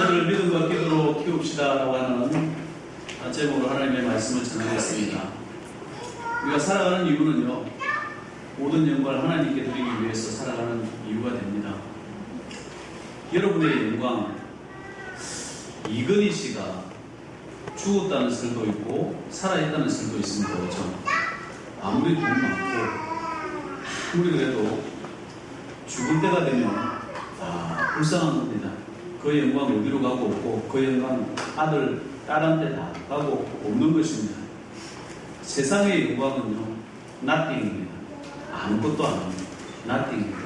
자녀들을 믿음과 기도로 키웁시다라고 하는 제목으로 하나님의 말씀을 전하겠습니다. 우리가 살아가는 이유는요, 모든 영광을 하나님께 드리기 위해서 살아가는 이유가 됩니다. 여러분의 영광, 이건희 씨가 죽었다는 설도 있고 살아있다는 설도 있습니다. 그렇죠? 아무리 돈 많고 아무리 그래도 죽을 때가 되면 불쌍한 겁니다. 그 영광 어디로 가고 없고 그 영광 아들, 딸한테 다 가고 없는 것입니다. 세상의 영광은요, nothing입니다. 아무것도 안 합니다. nothing입니다.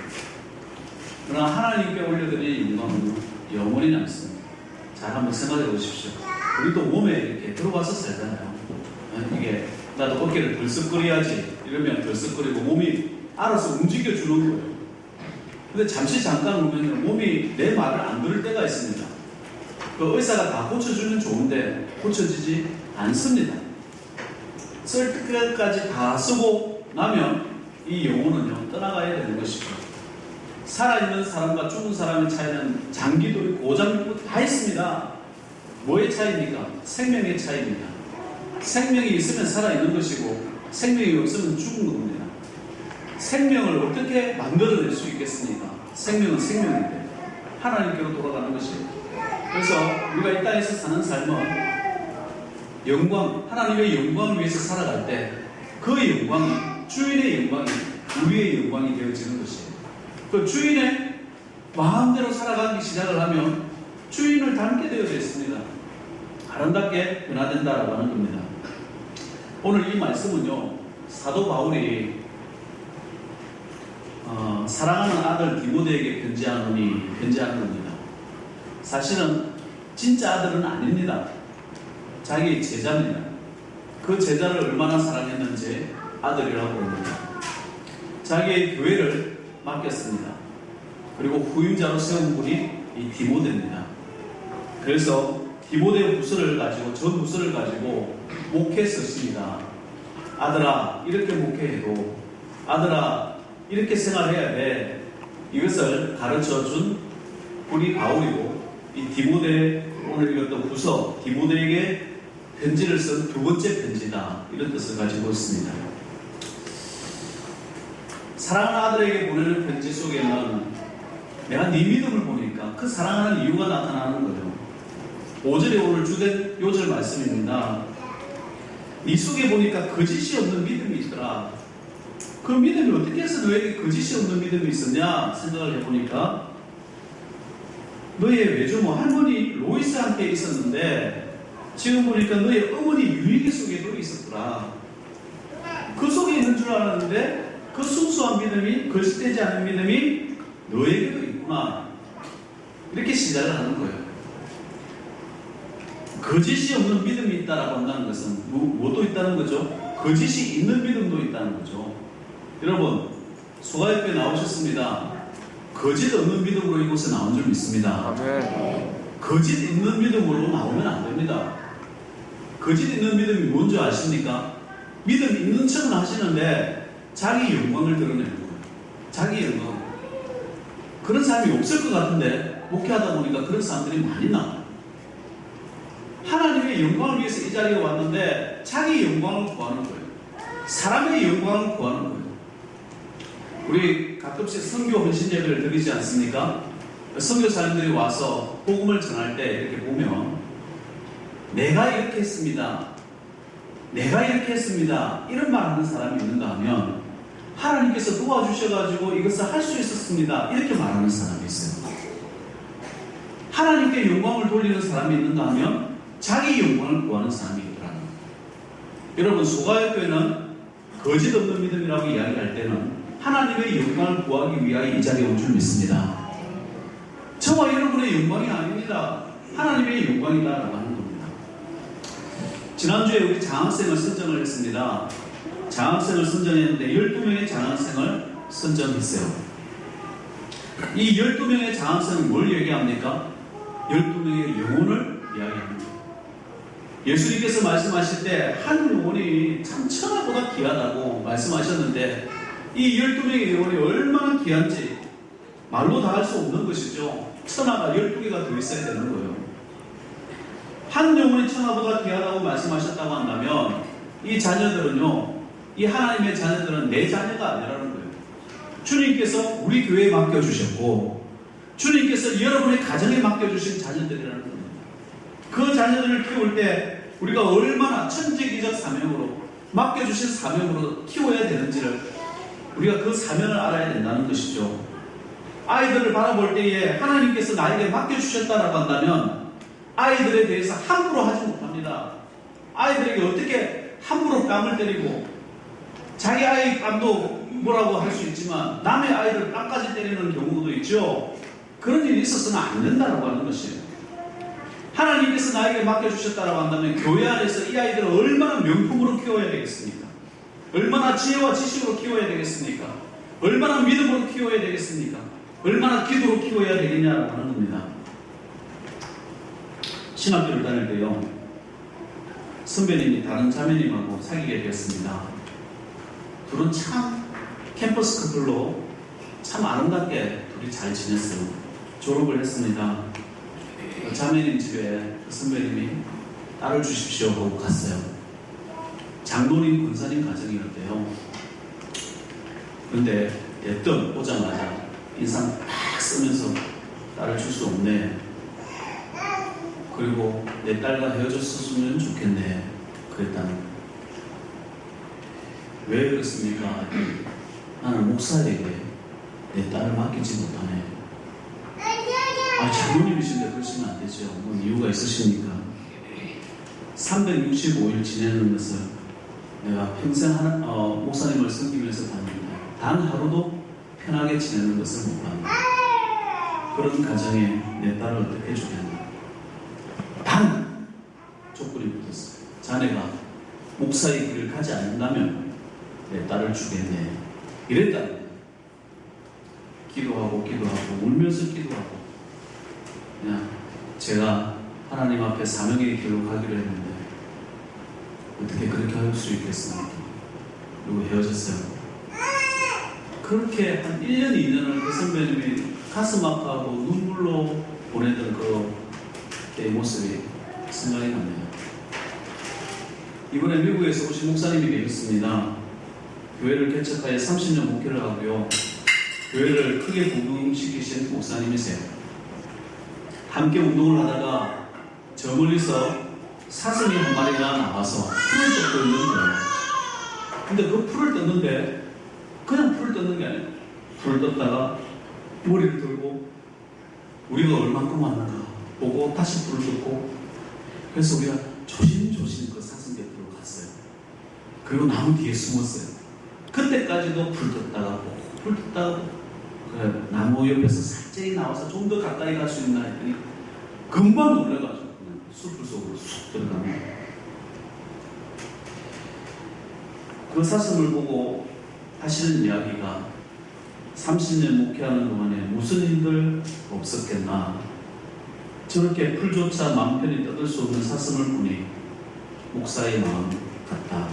그러나 하나님께 올려드린 영광은요, 영원히 남습니다. 잘 한번 생각해 보십시오. 우리도 몸에 이렇게 들어가서 살잖아요. 이게 나도 어깨를 들썩거려야지 이러면 들썩거리고 몸이 알아서 움직여주는 거예요. 근데 잠깐 오면 몸이 내 말을 안 들을 때가 있습니다. 그 의사가 다 고쳐주면 좋은데 고쳐지지 않습니다. 쓸 때까지 다 쓰고 나면 이 영혼은요, 떠나가야 되는 것이죠. 살아있는 사람과 죽은 사람의 차이는 장기도 있고 고장도 있고 다 있습니다. 뭐의 차이입니까? 생명의 차이입니다. 생명이 있으면 살아있는 것이고 생명이 없으면 죽은 겁니다. 생명을 어떻게 만들어낼 수 있겠습니까? 생명은 생명인데 하나님께로 돌아가는 것이에요. 그래서 우리가 이 땅에서 사는 삶은 영광, 하나님의 영광을 위해서 살아갈 때 그 영광이, 주인의 영광이 우리의 영광이 되어지는 것이에요. 그 주인의 마음대로 살아가기 시작을 하면 주인을 닮게 되어 있습니다. 아름답게 변화된다라고 하는 겁니다. 오늘 이 말씀은요, 사도 바울이 사랑하는 아들 디모데에게 편지하는 겁니다. 사실은 진짜 아들은 아닙니다. 자기 제자입니다. 그 제자를 얼마나 사랑했는지 아들이라고 합니다. 자기의 교회를 맡겼습니다. 그리고 후임자로 세운 분이 이 디모데입니다. 그래서 디모데 부서를 가지고, 전 부서를 가지고 목회했습니다. 아들아, 이렇게 목회해도, 아들아, 이렇게 생활해야 돼. 이것을 가르쳐 준 분이 바울이고, 이 디모데, 오늘 읽었던 부서, 디모데에게 편지를 쓴 두 번째 편지다. 이런 뜻을 가지고 있습니다. 사랑하는 아들에게 보내는 편지 속에는 내가 네 믿음을 보니까 그 사랑하는 이유가 나타나는 거죠. 5절에 오늘 주된 요절 말씀입니다. 네 속에 보니까 거짓이 없는 믿음이 있더라. 그 믿음이 어떻게 해서 너에게 거짓이 없는 믿음이 있었냐 생각을 해보니까 너의 외조모 할머니 로이스한테 있었는데 지금 보니까 너의 어머니 유익이 속에도 있었더라. 그 속에 있는 줄 알았는데 그 순수한 믿음이, 거짓되지 않은 믿음이 너에게도 있구나. 이렇게 시작을 하는 거예요. 거짓이 없는 믿음이 있다라고 한다는 것은 뭐도 있다는 거죠? 거짓이 있는 믿음도 있다는 거죠. 여러분, 소가협에 나오셨습니다. 거짓 없는 믿음으로 이곳에 나온 줄 믿습니다. 거짓 있는 믿음으로 나오면 안 됩니다. 거짓 있는 믿음이 뭔지 아십니까? 믿음 있는 척은 하시는데 자기 영광을 드러내는 거예요. 자기 영광. 그런 사람이 없을 것 같은데 목회하다 보니까 그런 사람들이 많이 나와요. 하나님의 영광을 위해서 이 자리에 왔는데 자기 영광을 구하는 거예요. 사람의 영광을 구하는 거예요. 우리 가끔씩 선교 헌신 예배를 드리지 않습니까? 선교사님들이 와서 복음을 전할 때 이렇게 보면 내가 이렇게 했습니다. 내가 이렇게 했습니다. 이런 말 하는 사람이 있는가 하면 하나님께서 도와주셔가지고 이것을 할 수 있었습니다. 이렇게 말하는 사람이 있어요. 하나님께 영광을 돌리는 사람이 있는가 하면 자기 영광을 구하는 사람이 있더라는 거예요. 여러분, 소가협교회는 거짓 없는 믿음이라고 이야기할 때는 하나님의 영광을 구하기 위하여 이 자리에 온 줄 믿습니다. 저와 여러분의 영광이 아닙니다. 하나님의 영광이다라고 하는 겁니다. 지난주에 우리 장학생을 선정을 했습니다. 장학생을 선정했는데 12명의 장학생을 선정했어요. 이 12명의 장학생은 뭘 얘기합니까? 12명의 영혼을 이야기합니다. 예수님께서 말씀하실 때 한 영혼이 참 천하보다 귀하다고 말씀하셨는데 이 12명의 영혼이 얼마나 귀한지 말로 다 할 수 없는 것이죠. 천하가 12개가 더 있어야 되는 거예요. 한 영혼이 천하보다 귀하다고 말씀하셨다고 한다면 이 자녀들은요, 이 하나님의 자녀들은 내 자녀가 아니라는 거예요. 주님께서 우리 교회에 맡겨주셨고 주님께서 여러분의 가정에 맡겨주신 자녀들이라는 겁니다. 그 자녀들을 키울 때 우리가 얼마나 천재기적 사명으로 맡겨주신 사명으로 키워야 되는지를 우리가 그 사명을 알아야 된다는 것이죠. 아이들을 바라볼 때에 하나님께서 나에게 맡겨주셨다라고 한다면 아이들에 대해서 함부로 하지 못합니다. 아이들에게 어떻게 함부로 뺨을 때리고 자기 아이 뺨도 뭐라고 할 수 있지만 남의 아이들 뺨까지 때리는 경우도 있죠. 그런 일이 있어서는 안 된다고 하는 것이에요. 하나님께서 나에게 맡겨주셨다고 한다면 교회 안에서 이 아이들을 얼마나 명품으로 키워야 되겠습니까? 얼마나 지혜와 지식으로 키워야 되겠습니까? 얼마나 믿음으로 키워야 되겠습니까? 얼마나 기도로 키워야 되겠냐라고 하는 겁니다. 신학교를 다닐 때요, 선배님이 다른 자매님하고 사귀게 되었습니다. 둘은 참 캠퍼스 커플로 참 아름답게 둘이 잘 지냈어요. 졸업을 했습니다. 자매님 집에 선배님이 딸을 주십시오 하고 갔어요. 장로님 권사님 가정이었대요. 그런데 예뜸 오자마자 인상 딱 쓰면서 딸을 줄 수 없네. 그리고 내 딸과 헤어졌었으면 좋겠네. 그랬다는. 왜 그렇습니까? 나는 목사에게 내 딸을 맡기지 못하네. 장로님이신데 그러시면 안 되죠. 뭐 이유가 있으십니까? 365일 지내는 것을 내가 평생 목사님을 섬기면서 다닙니다. 단 하루도 편하게 지내는 것을 못 합니다. 그런 가정에 내 딸을 어떻게 주겠나? 단 조건이 붙었어요. 자네가 목사의 길을 가지 않는다면 내 딸을 주겠네. 이랬다는 거예요. 기도하고 울면서 기도하고 그냥 제가 하나님 앞에 사명의 길로 가기로 했는데 어떻게 그렇게 할 수 있겠습니까? 그리고 헤어졌어요. 그렇게 한 1년, 2년을 그 선배님이 가슴 아파하고 눈물로 보내던 그때의 모습이 생각이 나네요. 이번에 미국에서 오신 목사님이 계셨습니다. 교회를 개척하여 30년 목회를 하고요. 교회를 크게 부흥시키신 목사님이세요. 함께 운동을 하다가 저 멀리서 사슴이 한 마리가 나와서 풀을 뜯고 있는 거예요. 근데 그 풀을 뜯는데 그냥 풀을 뜯는 게 아니에요. 풀을 뜯다가 머리를 들고 우리가 얼만큼 왔는가 보고 다시 풀을 뜯고, 그래서 우리가 조심조심 그 사슴 곁으로 갔어요. 그리고 나무 뒤에 숨었어요. 그때까지도 풀 뜯다가 보고 풀 뜯다가 보고, 그래, 나무 옆에서 살짝이 나와서 좀 더 가까이 갈 수 있나 했더니 금방 놀래가지고 그냥 숲을 속으로 쑥 들어가는. 그 사슴을 보고 하시는 이야기가 30년 목회하는 동안에 무슨 일들 없었겠나. 저렇게 풀조차 마음 편히 뜯을 수 없는 사슴을 보니 목사의 마음 같다.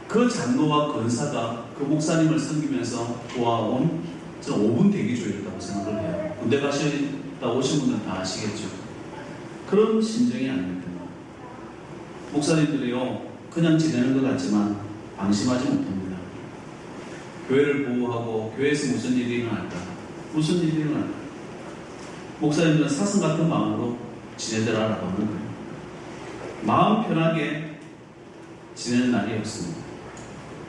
그 장로와 권사가 그 목사님을 섬기면서 도와온 저는 5분 대기조였다고 생각을 해요. 군대 가시다 오신 분들은 다 아시겠죠. 그런 심정이 아닙니다. 목사님들이요, 그냥 지내는 것 같지만 방심하지 못합니다. 교회를 보호하고 교회에서 무슨 일이 일어날까? 무슨 일이 일어날까? 목사님들은 사슴 같은 마음으로 지내더라라고 하는 거예요. 마음 편하게 지내는 날이 없습니다.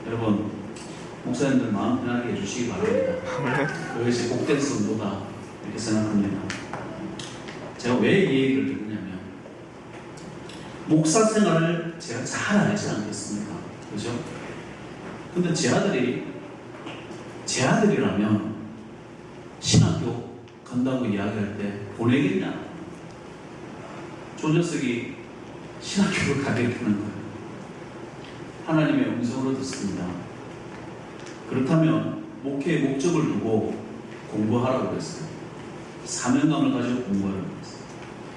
여러분, 목사님들 마음 편하게 해주시기 바랍니다. 그것이 복된 성도다 이렇게 생각합니다. 제가 왜 이 얘기를 듣느냐면 목사 생활을 제가 잘 알지 않겠습니까? 그죠? 근데 제 아들이라면 신학교 간다고 이야기할 때 보내겠냐? 조녀석이 신학교를 가겠다는 거예요. 하나님의 음성으로 듣습니다. 그렇다면 목회의 목적을 두고 공부하라고 그랬어요. 사명감을 가지고 공부하라고 그랬어요.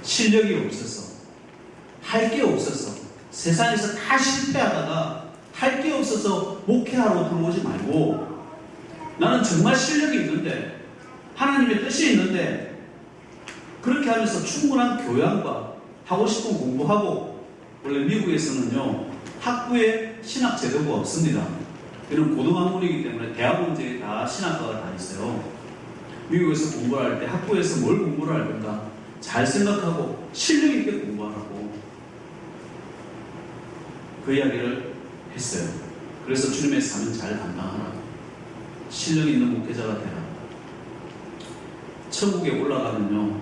실력이 없어서, 할 게 없어서, 세상에서 다 실패하다가 할 게 없어서 목회하러 들어오지 말고, 나는 정말 실력이 있는데 하나님의 뜻이 있는데 그렇게 하면서 충분한 교양과 하고 싶은 공부하고, 원래 미국에서는요 학부에 신학 제도가 없습니다. 이런 고등학문이기 때문에 대학원제에 다 신학과가 다 있어요. 미국에서 공부를 할 때 학부에서 뭘 공부를 할 건가 잘 생각하고 실력 있게 공부하라고 그 이야기를 했어요. 그래서 주님의 삶은 잘 감당하라. 실력 있는 목회자가 되라. 천국에 올라가면요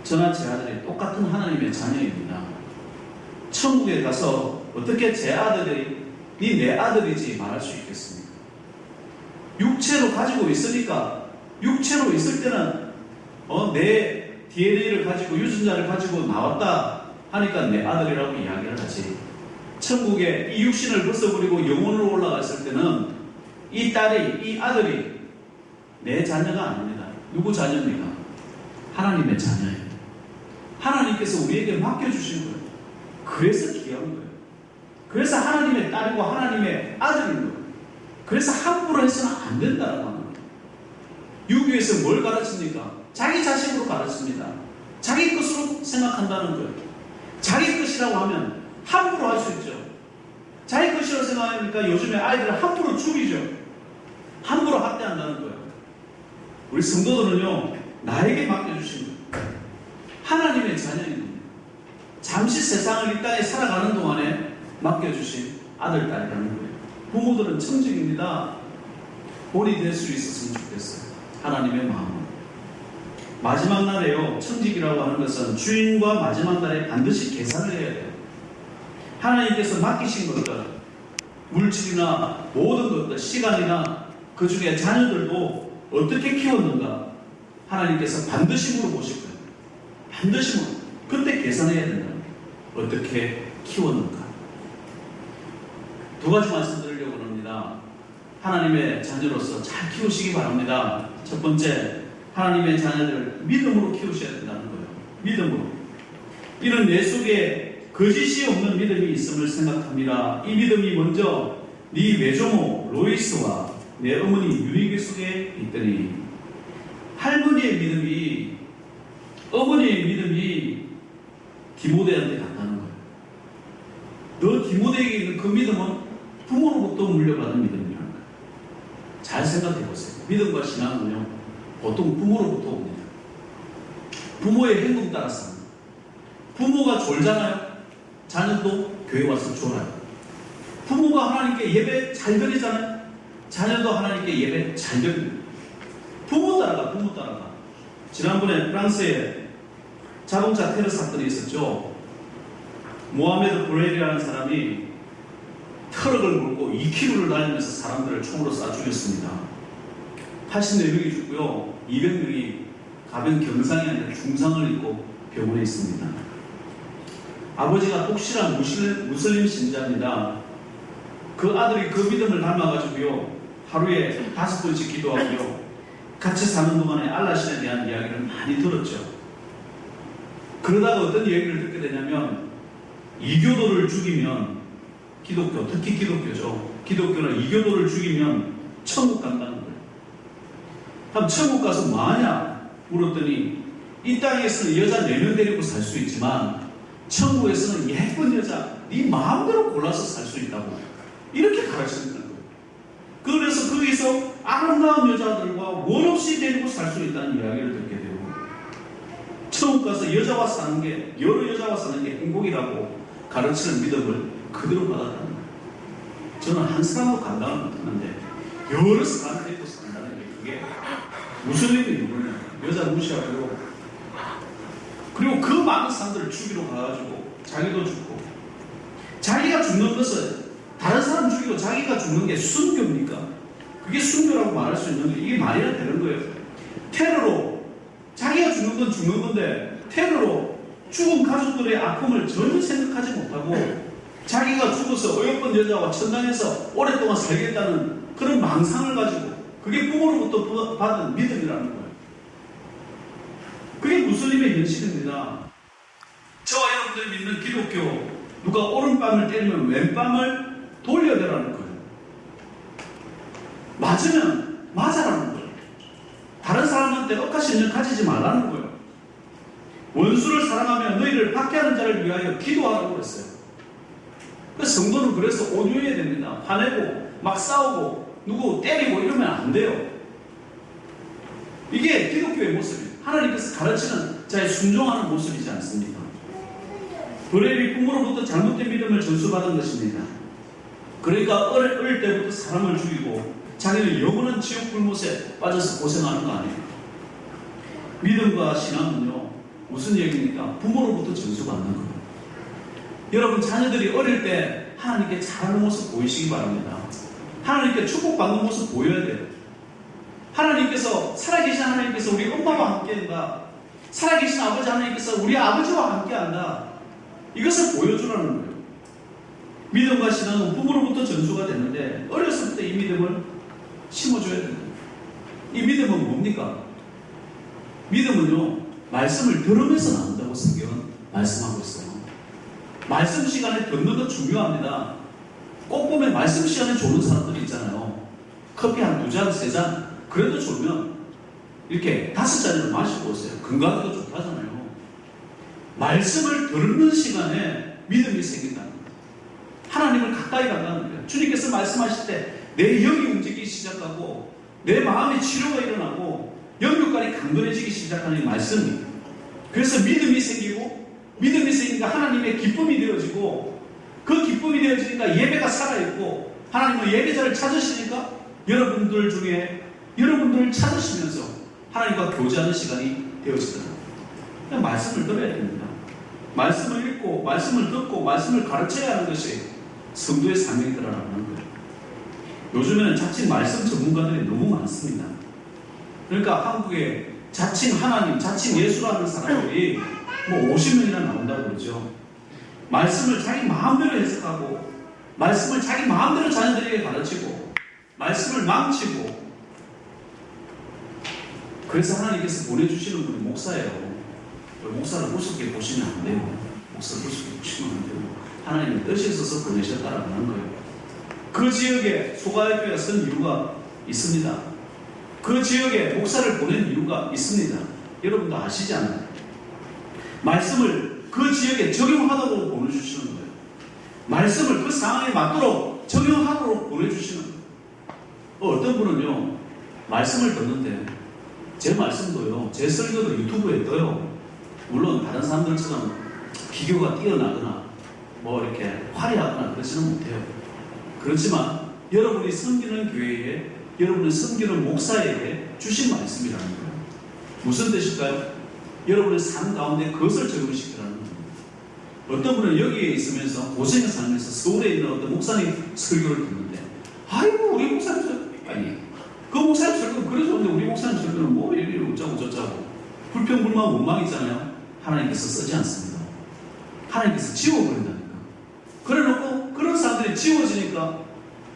저나 제 아들이 똑같은 하나님의 자녀입니다. 천국에 가서 어떻게 제 아들이 네 내 아들이지 말할 수 있겠습니까? 육체로 가지고 있으니까, 육체로 있을 때는 내 DNA를 가지고 유전자를 가지고 나왔다 하니까 내 아들이라고 이야기를 하지. 천국에 이 육신을 벗어버리고 영혼으로 올라갔을 때는 이 딸이, 이 아들이 내 자녀가 아닙니다. 누구 자녀입니까? 하나님의 자녀예요. 하나님께서 우리에게 맡겨주신 거예요. 그래서 귀한 거예요. 그래서 하나님의 딸이고 하나님의 아들인 거예요. 그래서 함부로 해서는 안 된다는 거예요. 유교에서 뭘 가르칩니까? 자기 자식으로 가르칩니다. 자기 것으로 생각한다는 거예요. 자기 것이라고 하면 함부로 할 수 있죠. 자기 것이라고 생각하니까 요즘에 아이들을 함부로 죽이죠. 함부로 학대한다는 거예요. 우리 성도들은요 나에게 맡겨주신 거예요. 하나님의 자녀입니다. 잠시 세상을 이 땅에 살아가는 동안에 맡겨주신 아들, 딸이라는 거예요. 부모들은 청직입니다. 본이 될 수 있었으면 좋겠어요. 하나님의 마음은. 마지막 날에요. 청직이라고 하는 것은 주인과 마지막 날에 반드시 계산을 해야 돼요. 하나님께서 맡기신 것들, 물질이나 모든 것들, 시간이나 그 중에 자녀들도 어떻게 키웠는가 하나님께서 반드시 물어보실 거예요. 반드시 물어보세요. 그때 계산해야 된다. 어떻게 키웠는가. 두 가지 말씀드리려고 합니다. 하나님의 자녀로서 잘 키우시기 바랍니다. 첫 번째, 하나님의 자녀들을 믿음으로 키우셔야 된다는 거예요. 믿음으로. 이는 내 속에 거짓이 없는 믿음이 있음을 생각합니다. 이 믿음이 먼저 네 외조모 로이스와 내 어머니 유이기 속에 있더니, 할머니의 믿음이, 어머니의 믿음이 디모데한테 갔다는 거예요. 너 디모데에게 있는 그 믿음은 부모로부터 물려받은 믿음이라는 거예요. 잘 생각해 보세요. 믿음과 신앙은요 보통 부모로부터 옵니다. 부모의 행동 따라서 합니다. 부모가 졸잖아요. 자녀도 교회 와서 졸아요. 부모가 하나님께 예배 잘 드리잖아요. 자녀도 하나님께 예배 잘 드립니다. 부모 따라가. 지난번에 프랑스에 자동차 테러 사건이 있었죠. 모하메드 브레일이라는 사람이 트럭을 몰고 2km를 달리면서 사람들을 총으로 쏴 죽였습니다. 84명이 죽고요. 200명이 가벼운 경상이 아니라 중상을 입고 병원에 있습니다. 아버지가 독실한 무슬림 신자입니다. 그 아들이 그 믿음을 닮아가지고요. 하루에 5번씩 기도하고요. 같이 사는 동안에 알라신에 대한 이야기를 많이 들었죠. 그러다가 어떤 얘기를 듣게 되냐면, 이교도를 죽이면, 기독교, 특히 기독교죠. 기독교는 이교도를 죽이면 천국 간다는 거예요. 그럼 천국 가서 뭐하냐? 물었더니, 이 땅에서는 여자 4명 데리고 살 수 있지만 천국에서는 예쁜 여자 네 마음대로 골라서 살 수 있다고 이렇게 가르치는 거예요. 그래서 거기서 아름다운 여자들과 원 없이 데리고 살 수 있다는 이야기를 듣게 되고, 천국 가서 여자와 사는 게, 여러 여자와 사는 게 행복이라고 가르치는 믿음을 그대로 받았다는 거예요. 저는 한 사람도 감당을 못하는데 여러 사람을 데리고 산다는 게, 그게 무슬림의 이유냐. 여자 무시하고, 그리고 그 많은 사람들을 죽이러 가가지고 자기도 죽고, 자기가 죽는 것은 다른 사람 죽이고 자기가 죽는 게 순교입니까? 그게 순교라고 말할 수 있는데 이게 말이나 되는 거예요. 테러로 자기가 죽는 건 죽는 건데, 테러로 죽은 가족들의 아픔을 전혀 생각하지 못하고 자기가 죽어서 어여쁜 여자와 천당에서 오랫동안 살겠다는 그런 망상을 가지고, 그게 부모로부터 받은 믿음이라는 거예요. 그게 무슬림의 현실입니다. 저와 여러분들이 믿는 기독교, 누가 오른뺨을 때리면 왼뺨을 돌려대라는 거예요. 맞으면 맞아라는 거예요. 다른 사람한테 억하심을 가지지 말라는 거예요. 원수를 사랑하며 너희를 박해하는 자를 위하여 기도하라고 그랬어요. 그래서 성도는 그래서 온유해야 됩니다. 화내고 막 싸우고 누구 때리고 이러면 안 돼요. 이게 기독교의 모습이에요. 하나님께서 가르치는 자의 순종하는 모습이지 않습니까? 브레일이 부모로부터 잘못된 믿음을 전수받은 것입니다. 그러니까 어릴 때부터 사람을 죽이고 자기는 영원한 지옥 불못에 빠져서 고생하는 거 아니에요. 믿음과 신앙은요, 무슨 얘기입니까? 부모로부터 전수받는 거예요. 여러분 자녀들이 어릴 때 하나님께 잘하는 모습 보이시기 바랍니다. 하나님께 축복받는 모습 보여야 돼요. 하나님께서, 살아계신 하나님께서 우리 엄마와 함께한다. 살아계신 아버지 하나님께서 우리 아버지와 함께한다. 이것을 보여주라는 거예요. 믿음과 신앙은 부모로부터 전수가 되는데 어렸을 때 이 믿음을 심어줘야 됩니다. 이 믿음은 뭡니까? 믿음은요, 말씀을 들으면서 나온다고 성경은 말씀하고 있어요. 말씀 시간에 듣는 것 중요합니다. 꼭 보면 말씀 시간에 졸은 사람들이 있잖아요. 커피 한 2잔, 3잔 그래도 졸면 이렇게 5잔을 마시고 오세요. 건강에도 좋다잖아요. 말씀을 듣는 시간에 믿음이 생긴다는 거예요. 하나님을 가까이 간다는 거예요. 주님께서 말씀하실 때 내 영이 움직이기 시작하고 내 마음의 치료가 일어나고 영육간이 강건해지기 시작하는 말씀이, 그래서 믿음이 생기고 믿음이 생기니까 하나님의 기쁨이 되어지고 그 기쁨이 되어지니까 예배가 살아있고 하나님은 예배자를 찾으시니까 여러분들을 찾으시면서 하나님과 교제하는 시간이 되어지더라고요. 그냥 말씀을 들어야 됩니다. 말씀을 읽고 말씀을 듣고 말씀을 가르쳐야 하는 것이 성도의 사명이라고 하는 거예요. 요즘에는 자칭 말씀 전문가들이 너무 많습니다. 그러니까 한국에 자칭 하나님, 자칭 예수라는 사람들이 뭐 50명이나 나온다고 그러죠. 말씀을 자기 마음대로 해석하고 말씀을 자기 마음대로 자녀들에게 가르치고 말씀을 망치고, 그래서 하나님께서 보내주시는 분이 목사예요. 목사를 우습게 보시면 안 돼요. 목사를 우습게 보시면 안 돼요. 하나님의 뜻이 있어서 보내셨다라고 하는 거예요. 그 지역에 소가교회가 선 이유가 있습니다. 그 지역에 목사를 보낸 이유가 있습니다. 여러분도 아시잖아요. 말씀을 그 지역에 적용하도록 보내주시는 거예요. 말씀을 그 상황에 맞도록 적용하도록 보내주시는 거예요. 어떤 분은요, 말씀을 듣는데 제 말씀도요, 제 설교도 유튜브에 떠요. 물론 다른 사람들처럼 비교가 뛰어나거나 뭐 이렇게 화려하거나 그러지는 못해요. 그렇지만 여러분이 섬기는 교회에, 여러분이 섬기는 목사에게 주신 말씀이라는 거예요. 무슨 뜻일까요? 여러분의 삶 가운데 그것을 적용시키라는 겁니다. 어떤 분은 여기에 있으면서 고생을 살면서 서울에 있는 어떤 목사님 설교를 듣는데, 아이고 우리 목사님 설교, 아니 그 목사님 설교는 그래 좋은데 우리 목사님 설교는 뭐 이리 어쩌고 저쩌고 불평불만 원망이잖아요. 하나님께서 쓰지 않습니다. 하나님께서 지워버린다니까. 그래놓고 그런 사람들이 지워지니까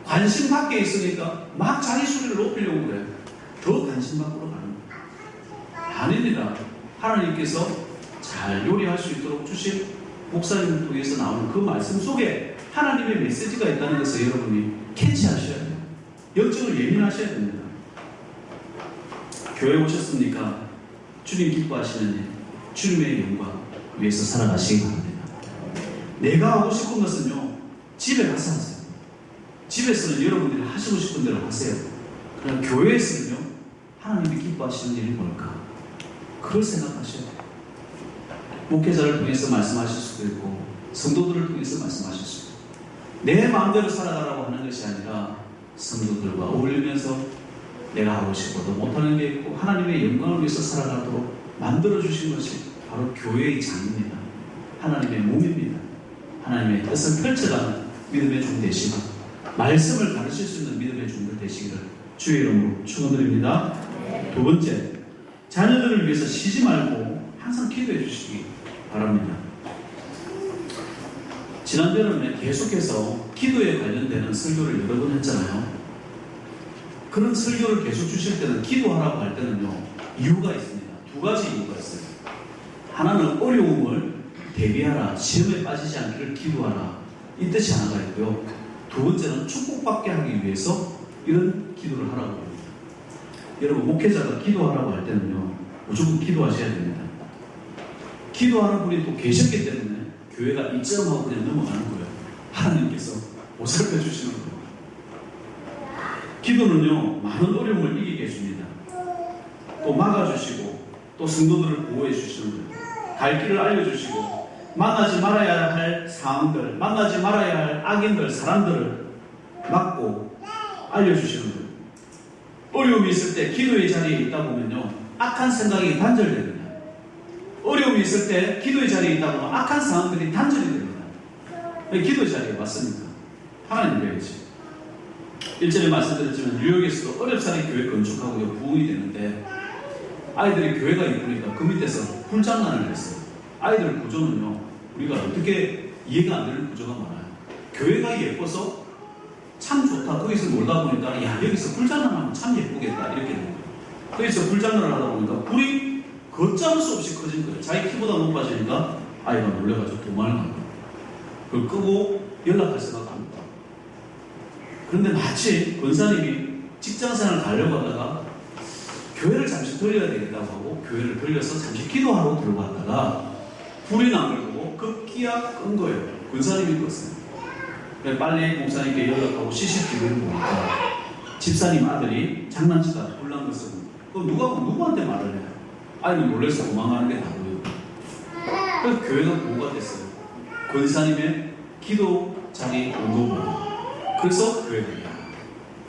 관심 밖에 있으니까 막 자기 수리를 높이려고 그래. 더 관심 밖으로 가는 거예요. 아닙니다. 하나님께서 잘 요리할 수 있도록 주신 목사님을 통해서 나오는 그 말씀 속에 하나님의 메시지가 있다는 것을 여러분이 캐치하셔야 돼요. 영적으로 예민하셔야 됩니다. 교회 오셨습니까? 주님 기뻐하시는 일, 주님의 영광 위해서 살아가시기 바랍니다. 내가 하고 싶은 것은요, 집에 가서 하세요. 집에서는 여러분들이 하시고 싶은 대로 하세요. 그러나 교회에서는요, 하나님이 기뻐하시는 일이 뭘까? 그걸 생각하셔야 돼요. 목회자를 통해서 말씀하실 수도 있고 성도들을 통해서 말씀하실 수도 있고, 내 마음대로 살아가라고 하는 것이 아니라 성도들과 어울리면서 내가 하고 싶어도 못하는 게 있고 하나님의 영광을 위해서 살아가도록 만들어주신 것이 바로 교회의 장입니다. 하나님의 몸입니다. 하나님의 뜻을 펼쳐가는 믿음의 종 되시고 말씀을 가르칠 수 있는 믿음의 종들 되시기를 주의 이름으로 축원드립니다. 두 번째, 자녀들을 위해서 쉬지 말고 항상 기도해 주시기 바랍니다. 지난주에는 계속해서 기도에 관련되는 설교를 여러 번 했잖아요. 그런 설교를 계속 주실 때는, 기도하라고 할 때는요, 이유가 있습니다. 두 가지 이유가 있어요. 하나는 어려움을 대비하라, 시험에 빠지지 않기를 기도하라, 이 뜻이 하나가 있고요. 두 번째는 축복받게 하기 위해서 이런 기도를 하라고 합니다. 여러분, 목회자가 기도하라고 할 때는요, 무조건 기도하셔야 됩니다. 기도하는 분이 또 계셨기 때문에 교회가 이점하고 그냥 넘어가는 거예요. 하나님께서 보살펴 주시는 거예요. 기도는요, 많은 어려움을 이기게 해줍니다. 또 막아주시고, 또 성도들을 보호해 주시는 거예요. 갈 길을 알려주시고, 만나지 말아야 할 상황들, 만나지 말아야 할 악인들, 사람들을 막고 알려주시는 거예요. 어려움이 있을 때 기도의 자리에 있다 보면요, 악한 생각이 단절됩니다. 어려움이 있을 때 기도의 자리에 있다 보면 악한 상황들이 단절이 됩니다. 왜 기도의 자리에 왔습니까? 하나님 배우지. 1절에 말씀드렸지만 뉴욕에서도 어렵사리 교회 건축하고 부흥이 되는데 아이들이 교회가 이쁘니까 그 밑에서 불장난을 했어요. 아이들 구조는요, 우리가 어떻게 이해가 안 되는 구조가 많아요. 교회가 예뻐서 참 좋다. 거기서 놀다 보니까 야, 여기서 불장난하면 참 예쁘겠다. 이렇게 된 거예요. 거기서 불장난을 하다 보니까 불이 걷잡을 수 없이 커진 거예요. 자기 키보다 높아지니까 아이가 놀래가지고 도망을 간 거예요. 그걸 끄고 연락할 생각 안 했다. 그런데 마치 권사님이 직장생활을 가려고 하다가 교회를 잠시 돌려야 되겠다고 하고 교회를 돌려서 잠시 기도하러 들어갔다가 불이 난 걸 보고 급기야 끈 거예요. 권사님이 껐어요. 빨리 목사님께 연락하고 CCTV를 보니까 집사님 아들이 장난치다 불난 것을 보고 누구한테 말을 해요? 아이는 놀라서 도망가는 게 다고요. 그래서 교회가 보호가 됐어요. 권사님의 기도 자리 온도보. 그래서 교회가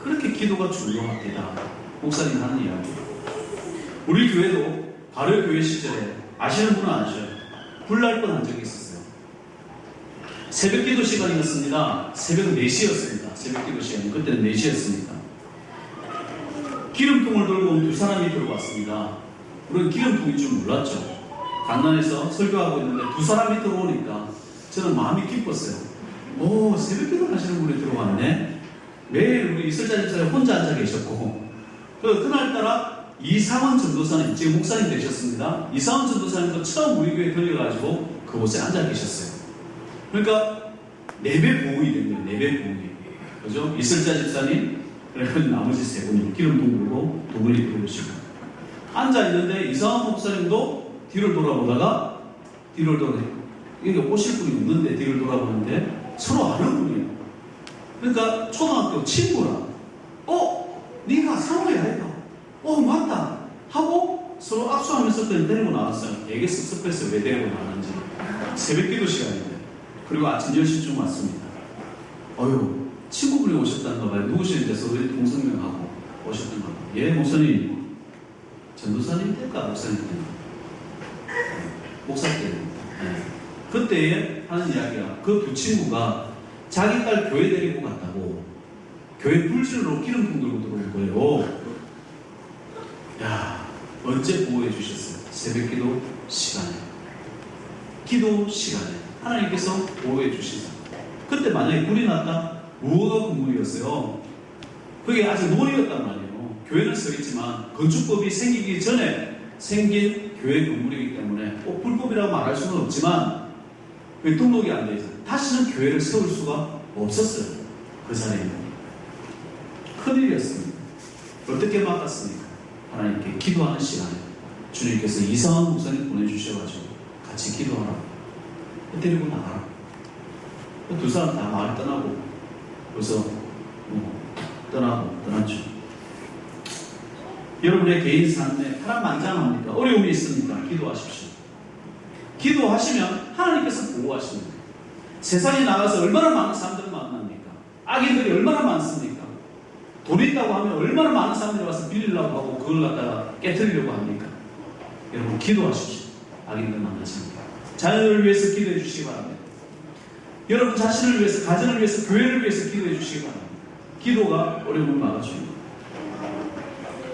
그렇게 기도가 중요합니다. 목사님 하는 이야기. 우리 교회도 바로 교회 시절에 아시는 분은 아시죠? 불날 뻔한 적이 있었어요. 새벽 기도 시간이었습니다. 새벽 4시였습니다. 새벽 기도 시간이 그때는 4시였습니다. 기름통을 들고 온 2사람이 들어왔습니다. 우리는 기름통인 줄 몰랐죠. 강남에서 설교하고 있는데 2사람이 들어오니까 저는 마음이 기뻤어요. 오, 새벽 기도 하시는 분이 들어왔네. 매일 우리 이슬자 집사님 혼자 앉아 계셨고, 그날따라 이상원 전도사님, 지금 목사님 되셨습니다. 이상원 전도사님도 처음 우리 교회에 들려가지고 그곳에 앉아 계셨어요. 그러니까 4배 보응이 된 거예요. 4배 보응이. 그죠? 이슬자 집사님, 그리고 나머지 3분이 기름통 들고 2분이 들어오시고. 앉아있는데 이상원 목사님도 뒤를 돌아보다가 뒤를 돌아보니까 이게 오실 분이 없는데 뒤를 돌아보는데 서로 아는 분이에요. 그러니까 초등학교 친구라. 네가 상호야 했다. 맞다. 하고 서로 악수하면서 데리고 나왔어요. 되게 섭섭했어요. 왜 데리고 나왔는지. 새벽 기도 시간인데. 그리고 아침 10시쯤 왔습니다. 친구분이 오셨다는가 봐요. 누구시는데 서로 동성명하고 오셨던가 봐요. 예, 목사님. 전도사님 때일까? 목사님 때일까? 목사 때입니다. 네. 그때에 하는 이야기가 그 2 친구가 자기 딸 교회 데리고 갔다고 교회 불실로 기름통 들고 들어온 거예요. 야, 언제 보호해 주셨어요? 새벽 기도 시간에. 기도 시간에. 하나님께서 보호해 주시다. 그때 만약에 불이 났다? 무허가 건물이었어요. 그게 아직 논이었단 말이에요. 교회는 서있지만 건축법이 생기기 전에 생긴 교회 건물이기 때문에 불법이라고 말할 수는 없지만 왜 등록이 안 돼 있어요. 다시는 교회를 세울 수가 없었어요. 그 자리에. 큰일이었습니다. 어떻게 막았습니까? 하나님께 기도하는 시간에 주님께서 이상한 목사님 보내주셔가지고 같이 기도하라. 데리고 나가라. 2사람 다 마을 떠나고 그래서 떠났죠. 여러분의 개인 삶에 파란만장합니까? 어려움이 있습니까? 기도하십시오. 기도하시면 하나님께서 보호하십니다. 세상에 나가서 얼마나 많은 사람들을 만납니까? 악인들이 얼마나 많습니까? 돈 있다고 하면 얼마나 많은 사람들이 와서 빌리려고 하고 그걸 갖다가 깨트리려고 합니까? 여러분 기도하십시오. 악인들 만나십니다. 자녀를 위해서 기도해 주시기 바랍니다. 여러분 자신을 위해서, 가정을 위해서, 교회를 위해서 기도해 주시기 바랍니다. 기도가 어려움을 막아줍니다.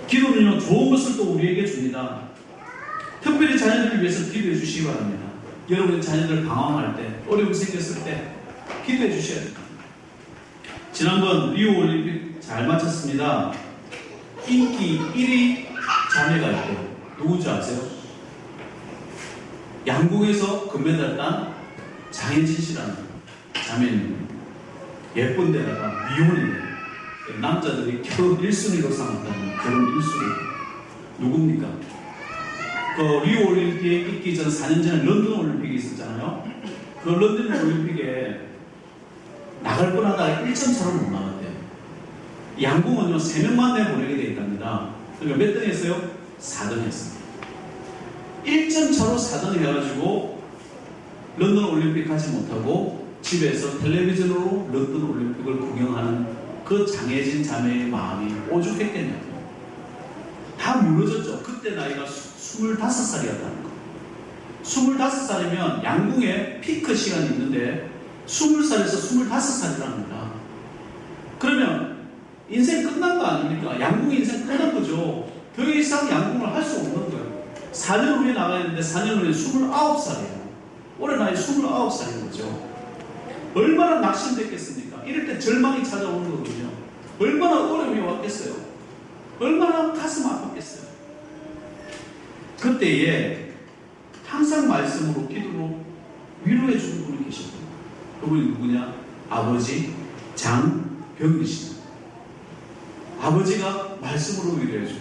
기도는요, 좋은 것을 또 우리에게 줍니다. 특별히 자녀들을 위해서 기도해 주시기 바랍니다. 여러분의 자녀들 방황할 때, 어려움 생겼을 때 기도해 주셔야 됩니다. 지난번 리우 올림픽 잘 마쳤습니다. 인기 1위 자매가 있고 누군지 아세요? 양궁에서 금메달 딴 장혜진 씨라는 자매입니다. 예쁜 데다가 미혼인데 남자들이 결혼 1순위로 삼았다는 결혼 1순위 누굽니까? 그 리우 올림픽 있기 전 4년 전에 런던 올림픽이 있었잖아요. 그 런던 올림픽에 나갈 뻔하다가 1점 차로 못 나갔대요. 양궁은요 3명만 내보내게 되어 있답니다. 그러니까 몇 등 했어요? 4등 했습니다. 1점 차로 4등 해가지고 런던 올림픽 가지 못하고 집에서 텔레비전으로 런던 올림픽을 구경하는 그 장혜진 자매의 마음이 오죽했겠냐고. 다 무너졌죠. 그때 나이가 25살이었다는 거. 25살이면 양궁에 피크 시간이 있는데 20살에서 25살이랍니다. 그러면 인생 끝난 거 아닙니까? 양궁 인생 끝난 거죠. 더 이상 양궁을 할 수 없는 거예요. 4년 후에 나가야 되는데 4년 후에 29살이에요. 올해 나이 29살인 거죠. 얼마나 낙심됐겠습니까? 이럴 때 절망이 찾아오는 거거든요. 얼마나 어려움이 왔겠어요. 얼마나 가슴 아팠겠어요. 그때에 항상 말씀으로 기도로 위로해 주는 분이 계셨거든요. 그분이 누구냐? 아버지 장병규 씨. 아버지가 말씀으로 위로해 주고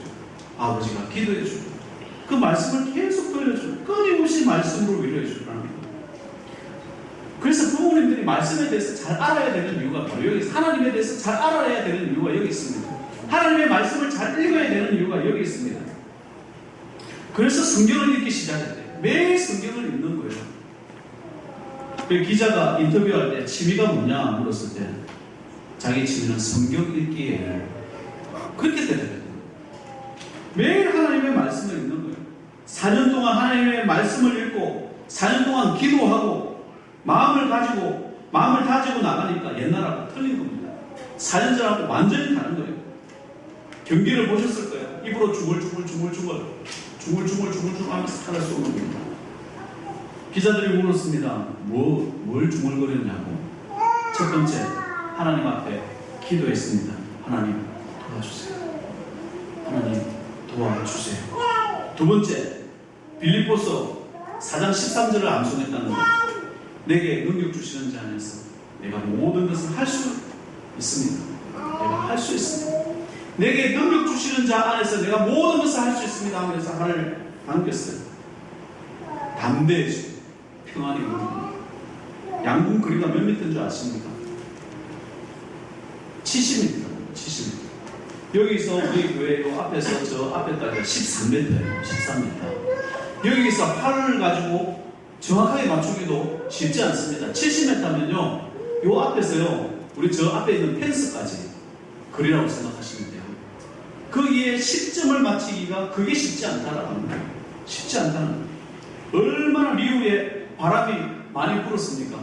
아버지가 기도해 주고 그 말씀을 계속 돌려주고 끊임없이 말씀으로 위로해 주라는 거예요. 그래서 부모님들이 말씀에 대해서 잘 알아야 되는 이유가 바로 여기 있습니다. 하나님에 대해서 잘 알아야 되는 이유가 여기 있습니다. 하나님의 말씀을 잘 읽어야 되는 이유가 여기 있습니다. 그래서 성경을 읽기 시작했대요. 매일 성경을 읽는 거예요. 그 기자가 인터뷰할 때 취미가 뭐냐 물었을 때 자기 취미는 성경 읽기예요. 그렇게 대답했대요. 매일 하나님의 말씀을 읽는 거예요. 4년 동안 하나님의 말씀을 읽고 4년 동안 기도하고 마음을 다지고 나가니까 옛날하고 틀린 겁니다. 4년 전하고 완전히 다른 거예요. 경기를 보셨을 거예요. 입으로 중얼중얼 하면서 살을 쏘는 겁니다. 기자들이 물었습니다. 뭘 중얼거렸냐고. 첫 번째, 하나님 앞에 기도했습니다. 하나님 도와주세요. 하나님 도와주세요. 두 번째, 빌립보서 4장 13절을 암송했다는 거예요. 내게 능력 주시는 자 안에서 내가 모든 것을 할 수 있습니다. 내가 할 수 있습니다. 내게 능력 주시는 자 안에서 내가 모든 것을 할 수 있습니다 하면서 하나님을 반겼어요. 담대해지고 평안이 오는 양궁 거리가 몇 미터인 줄 아십니까? 70m. 여기서 우리 교회 요 앞에서 저 앞에까지 13m예요. 13m. 여기서 활을 가지고 정확하게 맞추기도 쉽지 않습니다. 70m면요, 요 앞에서요, 우리 저 앞에 있는 펜스까지 거리라고 생각하시면 돼요. 거기에 10점을 맞추기가 그게 쉽지 않다라는 거예요. 쉽지 않다는 거예요. 얼마나 미국에 바람이 많이 불었습니까?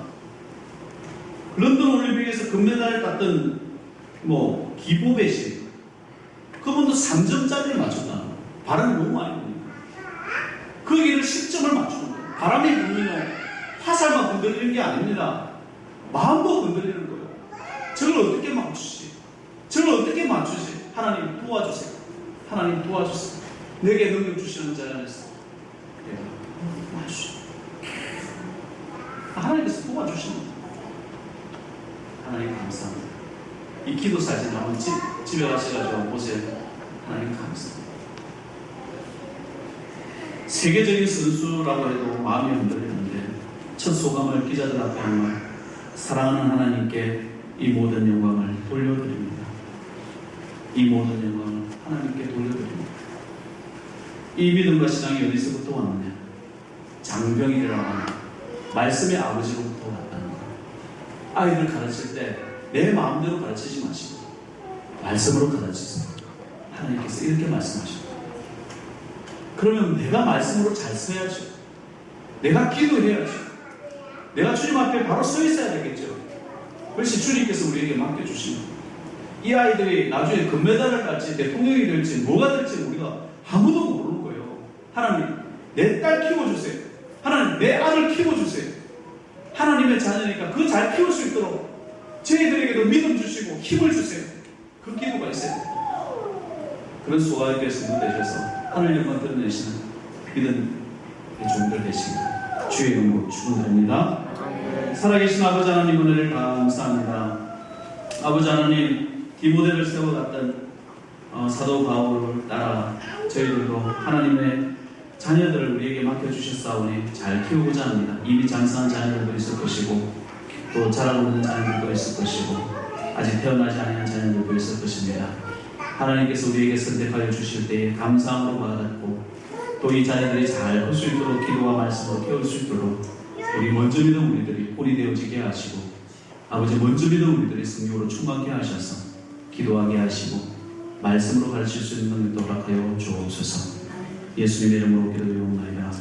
런던 올림픽에서 금메달을 땄던 기보배 씨, 그분도 3점짜리를 맞췄다는 거예요. 바람이 너무 많이 부니까. 거기를 10점을 맞추는 거예요. 바람이 불면 화살만 흔들리는 게 아닙니다. 마음도 흔들리는 거예요. 저걸 어떻게 맞추지? 저걸 어떻게 맞추지? 하나님 도와주세요. 하나님 도와주세요. 내게 능력 주시는 자 안에서 내가 도와주시오. 하나님께서 도와주시는 거예요. 하나님 감사합니다. 이 기도 사진 한번 집에 가셔가지고 보세요. 하나님 감사합니다. 세계적인 선수라고 해도 마음이 흔들리는데 첫 소감을 기자들 앞에 하면 사랑하는 하나님께 이 모든 영광을 돌려드립니다. 이 모든 영광을 하나님께 돌려드립니다. 이 믿음과 신앙이 어디서부터 왔느냐? 장병이라고 하는 말씀의 아버지로부터 왔다는 거예요. 아이들 가르칠 때 내 마음대로 가르치지 마시고 말씀으로 가르치세요. 하나님께서 이렇게 말씀하십니다. 그러면 내가 말씀으로 잘 써야죠. 내가 기도해야죠. 내가 주님 앞에 바로 서 있어야 되겠죠. 그것이 주님께서 우리에게 맡겨주시는 이 아이들이 나중에 금메달을 딸지 대통령이 될지 뭐가 될지 우리가 아무도 모르는 거예요. 하나님, 내 딸 키워주세요. 하나님, 내 아들 키워주세요. 하나님의 자녀니까 그 잘 키울 수 있도록 저희들에게도 믿음 주시고 힘을 주세요. 그 기도가 있어야 돼요. 그런 소아에게서 되셔서 하늘 영광 드러내시는 믿음의 종들 되시기를 주의 이름으로 축원드립니다. 살아계신 아버지 하나님 은혜를 감사합니다. 아버지 하나님 디모데를 세워갔던 사도 바울을 따라 저희들도 하나님의 자녀들을 우리에게 맡겨주셨사오니 잘 키우고자 합니다. 이미 장성한 자녀들도 있을 것이고 또 자라고 있는 자녀들도 있을 것이고 아직 태어나지 않은 자녀들도 있을 것입니다. 하나님께서 우리에게 선택하여 주실 때에 감사함으로 받았고 또 이 자녀들이 잘 클 수 있도록 기도와 말씀으로 키울 수 있도록 우리 먼저 믿은 우리들이 본이 되어지게 하시고 아버지 먼저 믿은 우리들이 성령으로 충만케 하셔서 기도하게 하시고 말씀으로 가르칠 수 있는 능력도 허락하여 주옵소서. 예수님의 이름으로 기도드리옵나이다.